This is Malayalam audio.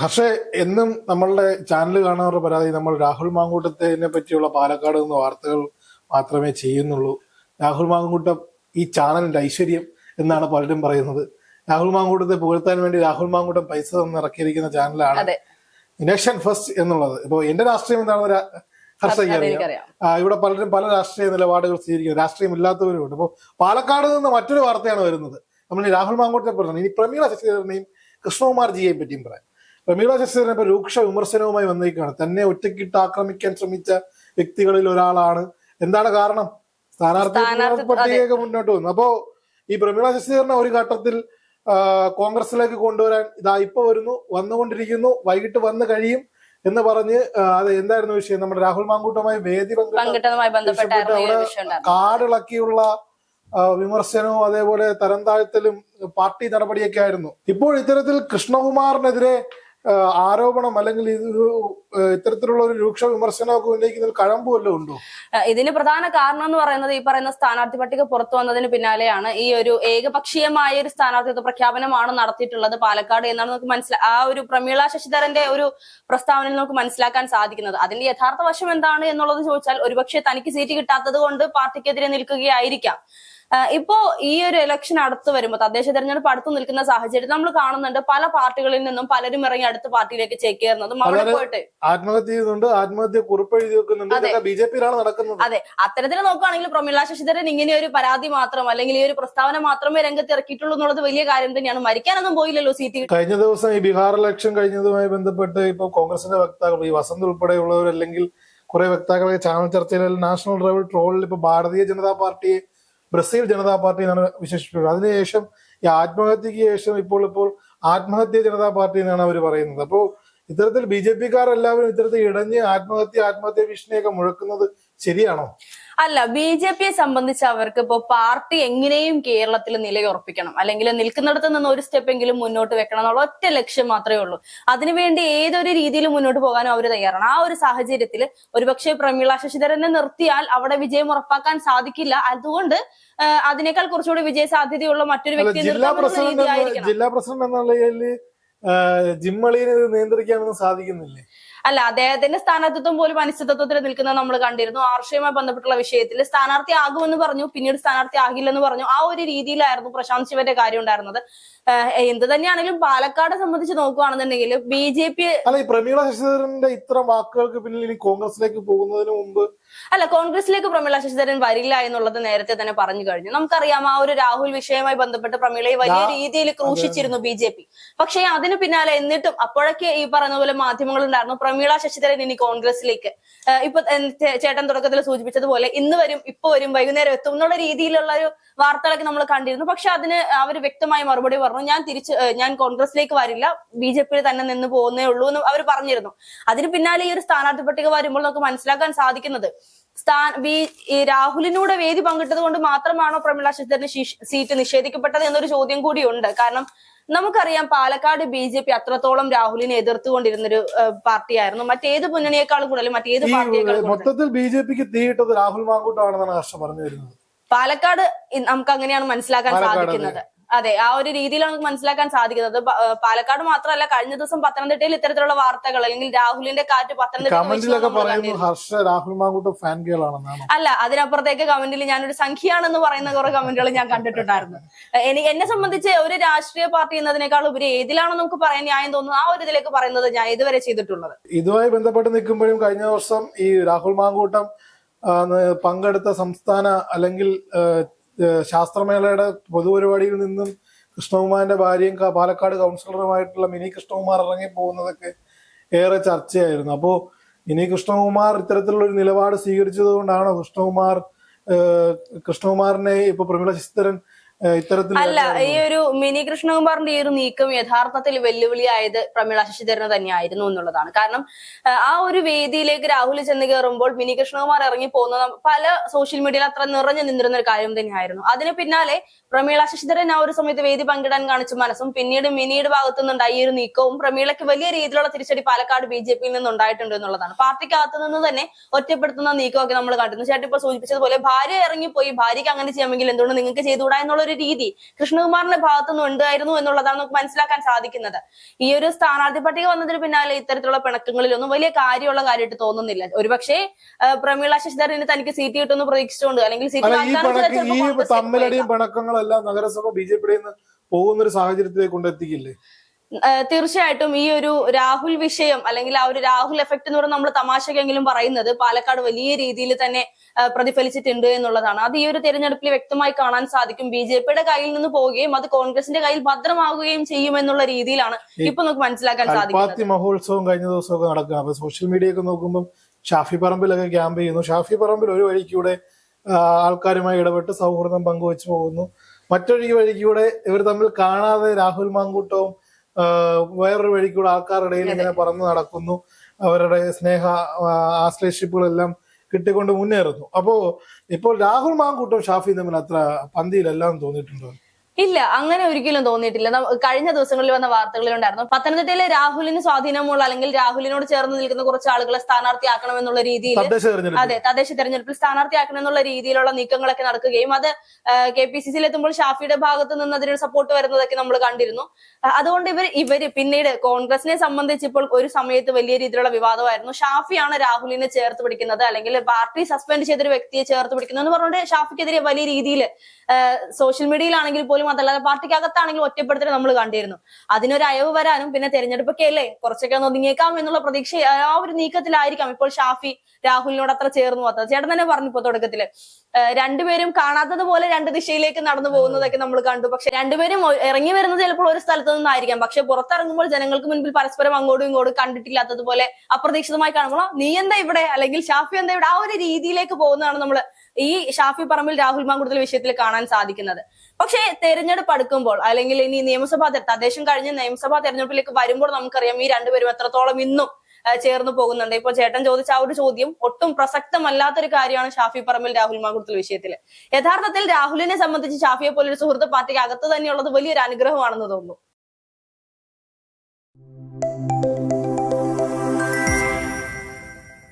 പക്ഷേ എന്നും നമ്മളുടെ ചാനൽ കാണുന്നവരുടെ പരാതി നമ്മൾ രാഹുൽ മാങ്കൂട്ടത്തിനെ പറ്റിയുള്ള പാലക്കാട് നിന്ന് വാർത്തകൾ മാത്രമേ ചെയ്യുന്നുള്ളൂ. രാഹുൽ മാങ്കൂട്ടം ഈ ചാനലിന്റെ ഐശ്വര്യം എന്നാണ് പലരും പറയുന്നത്. രാഹുൽ മാങ്കൂട്ടത്തെ പുകഴ്ത്താൻ വേണ്ടി രാഹുൽ മാങ്കൂട്ടം പൈസ തന്ന് ഇറക്കിയിരിക്കുന്ന ചാനലാണ് നേഷൻ ഫസ്റ്റ് എന്നുള്ളത്. ഇപ്പൊ എന്റെ രാഷ്ട്രീയം എന്താണെന്ന് ഹർഷയ്ക്കറിയാം. ഇവിടെ പലരും പല രാഷ്ട്രീയ നിലപാടുകൾ സ്വീകരിക്കുന്നത്, രാഷ്ട്രീയം ഇല്ലാത്തവരുമുണ്ട്. അപ്പോൾ പാലക്കാട് നിന്ന് മറ്റൊരു വാർത്തയാണ് വരുന്നത്. നമ്മൾ രാഹുൽ മാങ്കൂട്ടത്തെ പറഞ്ഞു. ഇനി പ്രമീള ശശിധരനെയും കൃഷ്ണകുമാർ ജിയെ പറ്റിയും പറയാം. പ്രമീള ശശിധരൻ ഇപ്പൊ രൂക്ഷ വിമർശനവുമായി വന്നിരിക്കുകയാണ്. തന്നെ ഒറ്റക്കിട്ട് ആക്രമിക്കാൻ ശ്രമിച്ച വ്യക്തികളിൽ ഒരാളാണ്. എന്താണ് കാരണം? സ്ഥാനാർത്ഥി പട്ടികയൊക്കെ മുന്നോട്ട് വന്നു. അപ്പോ ഈ പ്രമീള ശശിധരനെ ഒരു ഘട്ടത്തിൽ കോൺഗ്രസിലേക്ക് കൊണ്ടുവരാൻ ഇതാ ഇപ്പൊ വന്നുകൊണ്ടിരിക്കുന്നു, വൈകിട്ട് വന്നു കഴിയും എന്ന് പറഞ്ഞ് അത് എന്തായിരുന്നു വിഷയം? നമ്മുടെ രാഹുൽ മാങ്കൂട്ടവുമായി വേദി അവിടെ കാടിളക്കിയുള്ള വിമർശനവും അതേപോലെ തരം താഴ്ത്തലും പാർട്ടി നടപടിയൊക്കെ ആയിരുന്നു. ഇപ്പോൾ ഇത്തരത്തിൽ കൃഷ്ണകുമാറിനെതിരെ ആരോപണം അല്ലെങ്കിൽ ഇത്തരത്തിലുള്ള ഒരു രൂക്ഷ വിമർശനമൊക്കെ ഉന്നയിക്കുന്നതിൽ കഴമ്പ് വല്ലതും ഉണ്ടോ? ഇതിന് പ്രധാന കാരണം എന്ന് പറയുന്നത് ഈ പറയുന്ന സ്ഥാനാർത്ഥി പട്ടിക പുറത്തു വന്നതിന് പിന്നാലെയാണ് ഈ ഒരു ഏകപക്ഷീയമായ ഒരു സ്ഥാനാർത്ഥിത്വ പ്രഖ്യാപനമാണ് നടത്തിയിട്ടുള്ളത് പാലക്കാട് എന്നാണ് നമുക്ക് ആ ഒരു പ്രമീള ശശിധരന്റെ ഒരു പ്രസ്താവനയിൽ നമുക്ക് മനസ്സിലാക്കാൻ സാധിക്കുന്നത്. അതിന്റെ യഥാർത്ഥ വശം എന്താണ് എന്നുള്ളത് ചോദിച്ചാൽ ഒരുപക്ഷെ തനിക്ക് സീറ്റ് കിട്ടാത്തത് കൊണ്ട് പാർട്ടിക്കെതിരെ നിൽക്കുകയായിരിക്കാം. ഇപ്പോ ഈ ഒരു ഇലക്ഷൻ അടുത്ത് വരുമ്പോൾ, തദ്ദേശ തെരഞ്ഞെടുപ്പ് അടുത്ത് നിൽക്കുന്ന സാഹചര്യത്തിൽ നമ്മൾ കാണുന്നുണ്ട് പല പാർട്ടികളിൽ നിന്നും പലരും ഇറങ്ങി അടുത്ത പാർട്ടിയിലേക്ക് ചേക്കേറുന്നതും അവിടെ പോയിട്ട് ആത്മഹത്യ ചെയ്യുന്നുണ്ട്, ആത്മഹത്യ കുറിപ്പ് എഴുതി വെക്കുന്നുണ്ട്. ബിജെപിയിലാണ് നടക്കുന്നത്. അതെ, അത്തരത്തിൽ നോക്കുകയാണെങ്കിൽ പ്രമീള ശശിധരൻ ഇങ്ങനെ ഒരു പരാതി മാത്രം അല്ലെങ്കിൽ ഈ ഒരു പ്രസ്താവന മാത്രമേ രംഗത്ത് ഇറക്കിയിട്ടുള്ളൂ എന്നുള്ളത് വലിയ കാര്യം തന്നെയാണ്. മരിക്കാനൊന്നും പോയില്ലല്ലോ സീറ്റ്. കഴിഞ്ഞ ദിവസം ഈ ബീഹാർ ഇലക്ഷൻ കഴിഞ്ഞതുമായി ബന്ധപ്പെട്ട് ഇപ്പൊ കോൺഗ്രസിന്റെ വക്താക്കൾ, ഈ വസന്ത് ഉൾപ്പെടെയുള്ളവർ അല്ലെങ്കിൽ കുറെ വക്താക്കളെ ചാനൽ ചർച്ചയിൽ നാഷണൽ ലെവൽ ട്രോളിൽ ഇപ്പൊ ഭാരതീയ ജനതാ പാർട്ടിയെ ബ്രസീൽ ജനതാ പാർട്ടി എന്നാണ് വിശേഷിപ്പിക്കുന്നത്. അതിനുശേഷം ഈ ആത്മഹത്യക്ക് ശേഷം ഇപ്പോൾ ആത്മഹത്യ ജനതാ പാർട്ടി എന്നാണ് അവർ പറയുന്നത്. അപ്പോൾ ഇത്തരത്തിൽ BJP-ക്കാരെല്ലാവരും ഇത്തരത്തിൽ ഇടഞ്ഞ് ആത്മഹത്യ ഭീഷണിയൊക്കെ മുഴക്കുന്നത് ശരിയാണോ? അല്ല, BJP-യെ സംബന്ധിച്ച് അവർക്ക് ഇപ്പോ പാർട്ടി എങ്ങനെയും കേരളത്തിൽ നിലയുറപ്പിക്കണം, അല്ലെങ്കിൽ നിൽക്കുന്നിടത്ത് നിന്ന് ഒരു സ്റ്റെപ്പ് എങ്കിലും മുന്നോട്ട് വെക്കണം എന്നുള്ള ഒറ്റ ലക്ഷ്യം മാത്രമേ ഉള്ളൂ. അതിനുവേണ്ടി ഏതൊരു രീതിയിൽ മുന്നോട്ട് പോകാനും അവർ തയ്യാറാണ്. ആ ഒരു സാഹചര്യത്തിൽ ഒരുപക്ഷെ പ്രമീള ശശിധരനെ നിർത്തിയാൽ അവിടെ വിജയം ഉറപ്പാക്കാൻ സാധിക്കില്ല. അതുകൊണ്ട് അതിനേക്കാൾ കുറച്ചുകൂടി വിജയ സാധ്യതയുള്ള മറ്റൊരു വ്യക്തി ജില്ലാ പ്രസിഡന്റ് എന്നുള്ള ജിമ്മളിനെ നിയന്ത്രിക്കാനൊന്നും സാധിക്കുന്നില്ലേ? അല്ല, അദ്ദേഹത്തിന്റെ സ്ഥാനാർത്ഥിത്വം പോലും അനിശ്ചിതത്വത്തിൽ നിൽക്കുന്നത് നമ്മൾ കണ്ടിരുന്നു. ആർഷയുമായി ബന്ധപ്പെട്ടുള്ള വിഷയത്തിൽ സ്ഥാനാർത്ഥി ആകുമെന്ന് പറഞ്ഞു, പിന്നീട് സ്ഥാനാർത്ഥി ആകില്ലെന്ന് പറഞ്ഞു. ആ ഒരു രീതിയിലായിരുന്നു പ്രശാന്ത് ശിവന്റെ കാര്യം ഉണ്ടായിരുന്നത്. എന്ത് തന്നെയാണെങ്കിലും പാലക്കാട് സംബന്ധിച്ച് നോക്കുകയാണെന്നുണ്ടെങ്കിൽ BJP അല്ല, ഈ പ്രമീള ശശിധരന്റെ ഇത്ര വാക്കുകൾക്ക് പിന്നിൽ ഇനി കോൺഗ്രസിലേക്ക് പോകുന്നതിന് മുമ്പ് അല്ല, കോൺഗ്രസിലേക്ക് പ്രമീള ശശിധരൻ വരില്ല എന്നുള്ളത് നേരത്തെ തന്നെ പറഞ്ഞു കഴിഞ്ഞു. നമുക്കറിയാം ആ ഒരു രാഹുൽ വിഷയവുമായി ബന്ധപ്പെട്ട് പ്രമീളയെ വലിയ രീതിയിൽ ക്രൂശിച്ചിരുന്നു BJP. പക്ഷേ അതിന് പിന്നാലെ എന്നിട്ടും അപ്പോഴൊക്കെ ഈ പറയുന്ന പോലെ മാധ്യമങ്ങൾ ഉണ്ടായിരുന്നു പ്രമീള ശശിധരൻ ഇനി കോൺഗ്രസിലേക്ക്, ഇപ്പൊ ചേട്ടൻ തുടക്കത്തിൽ സൂചിപ്പിച്ചതുപോലെ ഇന്ന് വരും, ഇപ്പൊ വരും, വൈകുന്നേരം എത്തും എന്നുള്ള രീതിയിലുള്ള ഒരു വാർത്തകളൊക്കെ നമ്മൾ കണ്ടിരുന്നു. പക്ഷെ അതിന് അവർ വ്യക്തമായ മറുപടി പറഞ്ഞു, ഞാൻ കോൺഗ്രസിലേക്ക് വരില്ല, BJP-യിൽ തന്നെ നിന്ന് പോകുന്നേ ഉള്ളൂ എന്ന് അവർ പറഞ്ഞിരുന്നു. അതിന് പിന്നാലെ ഈ ഒരു സ്ഥാനാർത്ഥി പട്ടിക വരുമ്പോൾ നമുക്ക് മനസ്സിലാക്കാൻ സാധിക്കുന്നത് രാഹുലിനൂടെ വേദി പങ്കിട്ടത് കൊണ്ട് മാത്രമാണോ പ്രമീള ശശിധരന് സീറ്റ് നിഷേധിക്കപ്പെട്ടത് എന്നൊരു ചോദ്യം കൂടിയുണ്ട്. കാരണം നമുക്കറിയാം പാലക്കാട് BJP അത്രത്തോളം രാഹുലിനെ എതിർത്തുകൊണ്ടിരുന്നൊരു പാർട്ടിയായിരുന്നു. മറ്റേത് മുന്നണിയേക്കാളും കൂടുതൽ മറ്റേത് പാർട്ടിയേക്കാളും മൊത്തത്തിൽ BJP-ക്ക് തീയിട്ടത് രാഹുൽ മാങ്കൂട്ടമാണെന്നാണ് ഹർഷ പറഞ്ഞു വരുന്നത്. പാലക്കാട് നമുക്ക് അങ്ങനെയാണ് മനസ്സിലാക്കാൻ സാധിക്കുന്നത്. അതെ, ആ ഒരു രീതിയിലാണ് നമുക്ക് മനസ്സിലാക്കാൻ സാധിക്കുന്നത്. പാലക്കാട് മാത്രമല്ല, കഴിഞ്ഞ ദിവസം പത്തനംതിട്ടയിൽ ഇത്തരത്തിലുള്ള വാർത്തകൾ അല്ലെങ്കിൽ രാഹുലിന്റെ കാറ്റ് അല്ല, അതിനപ്പുറത്തേക്ക് കമന്റിൽ ഞാനൊരു സംഖ്യയാണെന്ന് പറയുന്ന കുറെ കമന്റുകൾ ഞാൻ കണ്ടിട്ടുണ്ടായിരുന്നു. എന്നെ സംബന്ധിച്ച് ഒരു രാഷ്ട്രീയ പാർട്ടി എന്നതിനേക്കാൾ ഉപരി ഏതിലാണെന്ന് നമുക്ക് പറയാൻ ന്യായം തോന്നുന്നു ആ ഒരു ഇതിലേക്ക് പറയുന്നത് ഞാൻ ഇതുവരെ ചെയ്തിട്ടുള്ളത്. ഇതുമായി ബന്ധപ്പെട്ട് നിൽക്കുമ്പോഴും കഴിഞ്ഞ വർഷം ഈ രാഹുൽ മാങ്കൂട്ടം പങ്കെടുത്ത സംസ്ഥാന അല്ലെങ്കിൽ ശാസ്ത്രമേളയുടെ പൊതുപരിപാടിയിൽ നിന്നും കൃഷ്ണകുമാറിന്റെ ഭാര്യയും പാലക്കാട് കൗൺസിലറുമായിട്ടുള്ള മിനി കൃഷ്ണകുമാർ ഇറങ്ങി പോകുന്നതൊക്കെ ഏറെ ചർച്ചയായിരുന്നു. അപ്പോ മിനി കൃഷ്ണകുമാർ ഇത്തരത്തിലുള്ള ഒരു നിലപാട് സ്വീകരിച്ചത് കൊണ്ടാണോ കൃഷ്ണകുമാറിനെ ഇപ്പൊ പ്രമീള ശശിധരൻ അല്ല, ഈ ഒരു മിനി കൃഷ്ണകുമാറിന്റെ ഈ ഒരു നീക്കം യഥാർത്ഥത്തിൽ വെല്ലുവിളിയായത് പ്രമീള ശശിധരന് തന്നെയായിരുന്നു എന്നുള്ളതാണ്. കാരണം ആ ഒരു വേദിയിലേക്ക് രാഹുൽ ചെന്ന് കയറുമ്പോൾ മിനി കൃഷ്ണകുമാർ ഇറങ്ങി പോകുന്നത് പല സോഷ്യൽ മീഡിയയിൽ അത്ര നിറഞ്ഞു നിന്നിരുന്ന ഒരു കാര്യം തന്നെയായിരുന്നു. അതിന് പിന്നാലെ പ്രമീള ശശിധരൻ ആ ഒരു സമയത്ത് വേദി പങ്കിടാൻ കാണിച്ച മനസ്സും പിന്നീട് മിനിയുടെ ഭാഗത്തു നിന്നുണ്ടായ ഈ ഒരു നീക്കവും പ്രമീളയ്ക്ക് വലിയ രീതിയിലുള്ള തിരിച്ചടി പാലക്കാട് BJP-യിൽ നിന്നുണ്ടായിട്ടുണ്ട് എന്നുള്ളതാണ്. പാർട്ടിക്കകത്തു നിന്ന് തന്നെ ഒറ്റപ്പെടുത്തുന്ന നീക്കമൊക്കെ നമ്മൾ കണ്ടിരുന്നു. ചേട്ടൻ ഇപ്പൊ സൂചിപ്പിച്ചതുപോലെ ഭാര്യ ഇറങ്ങിപ്പോയി, ഭാര്യയ്ക്ക് അങ്ങനെ ചെയ്യാമെങ്കിൽ എന്തുകൊണ്ട് നിങ്ങൾക്ക് ചെയ്തുകൂടാ എന്നുള്ള ഒരു രീതി കൃഷ്ണകുമാറിന്റെ ഭാഗത്തുനിന്ന് ഉണ്ടായിരുന്നു എന്നുള്ളതാണ് നമുക്ക് മനസ്സിലാക്കാൻ സാധിക്കുന്നത്. ഈ ഒരു സ്ഥാനാർത്ഥി പട്ടിക വന്നതിന് പിന്നാലെ ഇത്തരത്തിലുള്ള പിണക്കങ്ങളിലൊന്നും വലിയ കാര്യമുള്ള കാര്യമായിട്ട് തോന്നുന്നില്ല. ഒരുപക്ഷെ പ്രമീള ശശിധരന് തനിക്ക് സീറ്റ് കിട്ടുമെന്ന് പ്രതീക്ഷിച്ചുകൊണ്ട് അല്ലെങ്കിൽ സീറ്റ് തമ്മിലടിയും പിണക്കങ്ങളെല്ലാം നഗരസഭ ബിജെപിയുടെ പോകുന്ന ഒരു സാഹചര്യത്തിലേക്ക് കൊണ്ടെത്തിക്കില്ലേ? തീർച്ചയായിട്ടും ഈ ഒരു രാഹുൽ വിഷയം അല്ലെങ്കിൽ ആ ഒരു രാഹുൽ എഫക്ട് എന്ന് പറയുന്നത് നമ്മൾ തമാശക്കെങ്കിലും പറയുന്നത് പാലക്കാട് വലിയ രീതിയിൽ തന്നെ പ്രതിഫലിച്ചിട്ടുണ്ട് എന്നുള്ളതാണ്. അത് ഈ ഒരു തെരഞ്ഞെടുപ്പിൽ വ്യക്തമായി കാണാൻ സാധിക്കും. ബിജെപിയുടെ കയ്യിൽ നിന്ന് പോവുകയും അത് കോൺഗ്രസിന്റെ കയ്യിൽ ഭദ്രമാകുകയും ചെയ്യുമെന്നുള്ള രീതിയിലാണ് ഇപ്പൊ നമുക്ക് മനസ്സിലാക്കാൻ സാധിക്കുന്നത്. മഹോത്സവം കഴിഞ്ഞ ദിവസമൊക്കെ നടക്കുക. അപ്പൊ സോഷ്യൽ മീഡിയ ഒക്കെ നോക്കുമ്പോൾ ഷാഫി പറമ്പിലൊക്കെ ക്യാമ്പ് ചെയ്യുന്നു. ഷാഫി പറമ്പിൽ ഒരു വഴിക്കൂടെ ആൾക്കാരുമായി ഇടപെട്ട് സൗഹൃദം പങ്കുവെച്ചു പോകുന്നു. മറ്റൊരു വഴിക്കൂടെ ഇവർ തമ്മിൽ കാണാതെ രാഹുൽ മാങ്കൂട്ടവും വേറൊരു വഴിക്കൂടെ ആൾക്കാരുടെ ഇടയിൽ ഇങ്ങനെ പറന്നു നടക്കുന്നു. അവരുടെ സ്നേഹ ആശ്ലേഷിപ്പുകളെല്ലാം കിട്ടിക്കൊണ്ട് മുന്നേറുന്നു. അപ്പോ ഇപ്പോൾ രാഹുൽ മാങ്കൂട്ടവും ഷാഫിയും തമ്മിൽ അത്ര പന്തിയിലെല്ലാം തോന്നിയിട്ടുണ്ടോ? ഇല്ല, അങ്ങനെ ഒരിക്കലും തോന്നിയിട്ടില്ല. കഴിഞ്ഞ ദിവസങ്ങളിൽ വന്ന വാർത്തകളിലുണ്ടായിരുന്നു പത്തനംതിട്ടയിലെ രാഹുലിന് സ്വാധീനമുള്ള അല്ലെങ്കിൽ രാഹുലിനോട് ചേർന്ന് നിൽക്കുന്ന കുറച്ച് ആളുകളെ സ്ഥാനാർത്ഥിയാക്കണമെന്നുള്ള രീതിയിൽ തദ്ദേശ തെരഞ്ഞെടുപ്പിൽ സ്ഥാനാർത്ഥിയാക്കണം എന്നുള്ള രീതിയിലുള്ള നീക്കങ്ങളൊക്കെ നടക്കുകയും അത് KPCCയിൽ എത്തുമ്പോൾ ഷാഫിയുടെ ഭാഗത്ത് നിന്ന് അതിനൊരു സപ്പോർട്ട് വരുന്നതൊക്കെ നമ്മൾ കണ്ടിരുന്നു. അതുകൊണ്ട് ഇവര് പിന്നീട് കോൺഗ്രസിനെ സംബന്ധിച്ച് ഇപ്പോൾ ഒരു സമയത്ത് വലിയ രീതിയിലുള്ള വിവാദമായിരുന്നു. ഷാഫിയാണ് രാഹുലിനെ ചേർത്ത് പിടിക്കുന്നത് അല്ലെങ്കിൽ പാർട്ടി സസ്പെൻഡ് ചെയ്തൊരു വ്യക്തിയെ ചേർത്ത് പിടിക്കുന്നു എന്ന് പറഞ്ഞുകൊണ്ട് ഷാഫിക്കെതിരെ വലിയ രീതിയിൽ സോഷ്യൽ മീഡിയയിലാണെങ്കിൽ പോലും അതല്ലാതെ പാർട്ടിക്കകത്താണെങ്കിലും ഒറ്റപ്പെടുത്തൽ നമ്മൾ കണ്ടിരുന്നു. അതിനൊരു അയവ് വരാനും പിന്നെ തെരഞ്ഞെടുപ്പൊക്കെ അല്ലേ കുറച്ചൊക്കെ ഒന്ന് ഒതുങ്ങിയേക്കാം എന്നുള്ള പ്രതീക്ഷ ആ ഒരു നീക്കത്തിലായിരിക്കാം ഇപ്പോൾ ഷാഫി രാഹുലിനോട് അത്ര ചേർന്ന് പോകാത്തത്. ചേട്ടൻ തന്നെ പറഞ്ഞു ഇപ്പൊ തുടക്കത്തില് രണ്ടുപേരും കാണാത്തതുപോലെ രണ്ട് ദിശയിലേക്ക് നടന്നു പോകുന്നതൊക്കെ നമ്മൾ കണ്ടു. പക്ഷെ രണ്ടുപേരും ഇറങ്ങി വരുന്നത് ചിലപ്പോൾ ഒരു സ്ഥലത്ത് നിന്നായിരിക്കാം, പക്ഷെ പുറത്തിറങ്ങുമ്പോൾ ജനങ്ങൾക്ക് മുൻപിൽ പരസ്പരം അങ്ങോട്ടും ഇങ്ങോട്ടും കണ്ടിട്ടില്ലാത്തതുപോലെ അപ്രതീക്ഷിതമായി കാണുമ്പോൾ നീ എന്താ ഇവിടെ അല്ലെങ്കിൽ ഷാഫി എന്താ ഇവിടെ ആ ഒരു രീതിയിലേക്ക് പോകുന്നതാണ് നമ്മൾ ഈ ഷാഫി പറമ്പിൽ രാഹുൽ മാങ്കൂട്ടത്തിൽ വിഷയത്തിൽ കാണാൻ സാധിക്കുന്നത്. പക്ഷേ തെരഞ്ഞെടുപ്പ് അടുക്കുമ്പോൾ അല്ലെങ്കിൽ ഇനി തദ്ദേശം കഴിഞ്ഞ് നിയമസഭാ തെരഞ്ഞെടുപ്പിലേക്ക് വരുമ്പോൾ നമുക്കറിയാം ഈ രണ്ടുപേരും എത്രത്തോളം ഇന്നും ചേർന്ന് പോകുന്നുണ്ട്. ഇപ്പോൾ ചേട്ടൻ ചോദിച്ച ആ ഒരു ചോദ്യം ഒട്ടും പ്രസക്തമല്ലാത്തൊരു കാര്യമാണ് ഷാഫി പറമ്പിൽ രാഹുൽ മാങ്കൂട്ടത്തിൽ വിഷയത്തില്. യഥാർത്ഥത്തിൽ രാഹുലിനെ സംബന്ധിച്ച് ഷാഫിയെ പോലൊരു സുഹൃത്ത് പാർട്ടിക്ക് അകത്ത് തന്നെയുള്ളത് വലിയൊരു അനുഗ്രഹമാണെന്ന് തോന്നുന്നു.